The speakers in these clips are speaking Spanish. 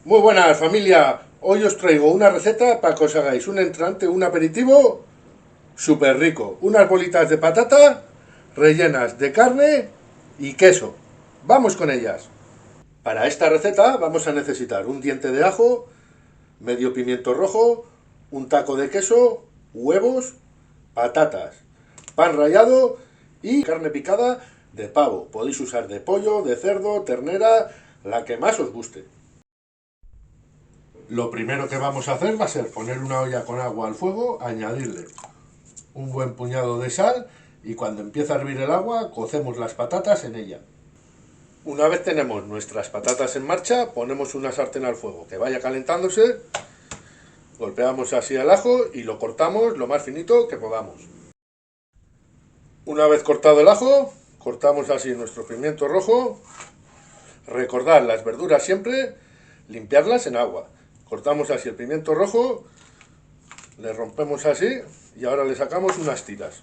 Muy buenas familia, hoy os traigo una receta para que os hagáis un entrante, un aperitivo súper rico. Unas bolitas de patata rellenas de carne y queso. Vamos con ellas. Para esta receta vamos a necesitar un diente de ajo, medio pimiento rojo, un taco de queso, huevos, patatas, pan rallado y carne picada de pavo. Podéis usar de pollo, de cerdo, ternera, la que más os guste. Lo primero que vamos a hacer va a ser poner una olla con agua al fuego, añadirle un buen puñado de sal y cuando empiece a hervir el agua cocemos las patatas en ella. Una vez tenemos nuestras patatas en marcha, ponemos una sartén al fuego que vaya calentándose, golpeamos así el ajo y lo cortamos lo más finito que podamos. Una vez cortado el ajo, cortamos así nuestro pimiento rojo. Recordad las verduras siempre, limpiarlas en agua. Cortamos así el pimiento rojo, le rompemos así y ahora le sacamos unas tiras.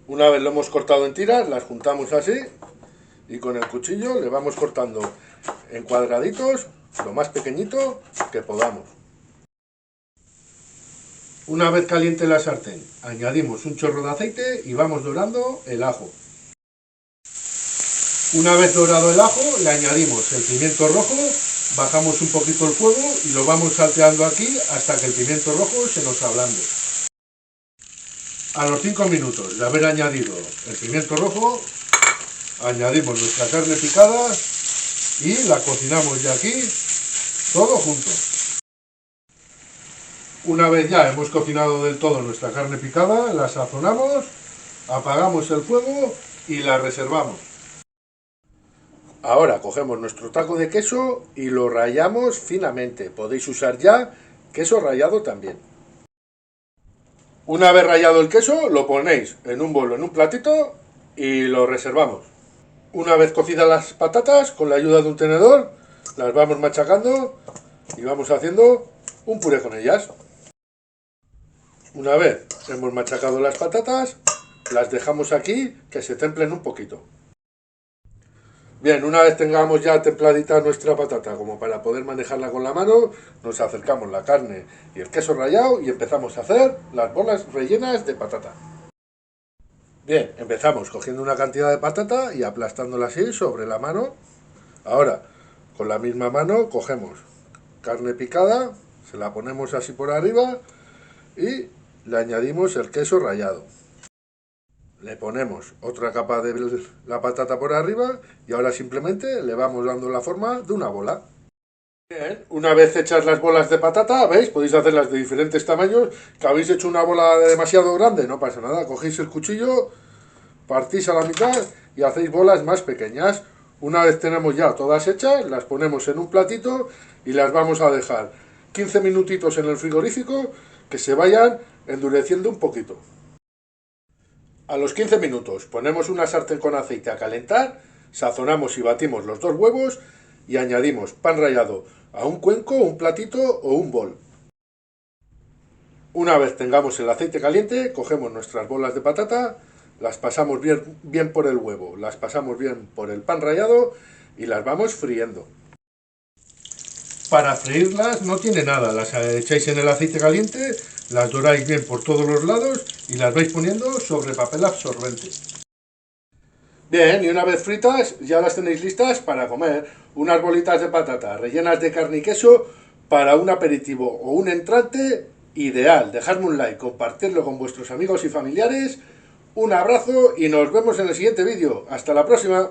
Una vez lo hemos cortado en tiras, las juntamos así y con el cuchillo le vamos cortando en cuadraditos lo más pequeñito que podamos. Una vez caliente la sartén, añadimos un chorro de aceite y vamos dorando el ajo. Una vez dorado el ajo, le añadimos el pimiento rojo, bajamos un poquito el fuego y lo vamos salteando aquí hasta que el pimiento rojo se nos ablande. A los 5 minutos de haber añadido el pimiento rojo, añadimos nuestra carne picada y la cocinamos ya aquí todo junto. Una vez ya hemos cocinado del todo nuestra carne picada, la sazonamos, apagamos el fuego y la reservamos. Ahora cogemos nuestro taco de queso y lo rallamos finamente. Podéis usar ya queso rallado también. Una vez rallado el queso, lo ponéis en un bol o en un platito y lo reservamos. Una vez cocidas las patatas, con la ayuda de un tenedor, las vamos machacando y vamos haciendo un puré con ellas. Una vez hemos machacado las patatas, las dejamos aquí que se templen un poquito. Bien, una vez tengamos ya templadita nuestra patata como para poder manejarla con la mano, nos acercamos la carne y el queso rallado y empezamos a hacer las bolas rellenas de patata. Bien, empezamos cogiendo una cantidad de patata y aplastándola así sobre la mano. Ahora, con la misma mano cogemos carne picada, se la ponemos así por arriba y le añadimos el queso rallado. Le ponemos otra capa de la patata por arriba y ahora simplemente le vamos dando la forma de una bola. Bien, una vez hechas las bolas de patata, ¿veis? Podéis hacerlas de diferentes tamaños. Que habéis hecho una bola demasiado grande, no pasa nada. Cogéis el cuchillo, partís a la mitad y hacéis bolas más pequeñas. Una vez tenemos ya todas hechas, las ponemos en un platito y las vamos a dejar 15 minutitos en el frigorífico que se vayan endureciendo un poquito. A los 15 minutos ponemos una sartén con aceite a calentar, sazonamos y batimos los 2 huevos y añadimos pan rallado a un cuenco, un platito o un bol. Una vez tengamos el aceite caliente, cogemos nuestras bolas de patata, las pasamos bien por el huevo, las pasamos bien por el pan rallado y las vamos friendo. Para freírlas no tiene nada, las echáis en el aceite caliente, las doráis bien por todos los lados y las vais poniendo sobre papel absorbente. Bien, y una vez fritas ya las tenéis listas para comer. Unas bolitas de patata rellenas de carne y queso para un aperitivo o un entrante ideal. Dejadme un like, compartirlo con vuestros amigos y familiares. Un abrazo y nos vemos en el siguiente vídeo. Hasta la próxima.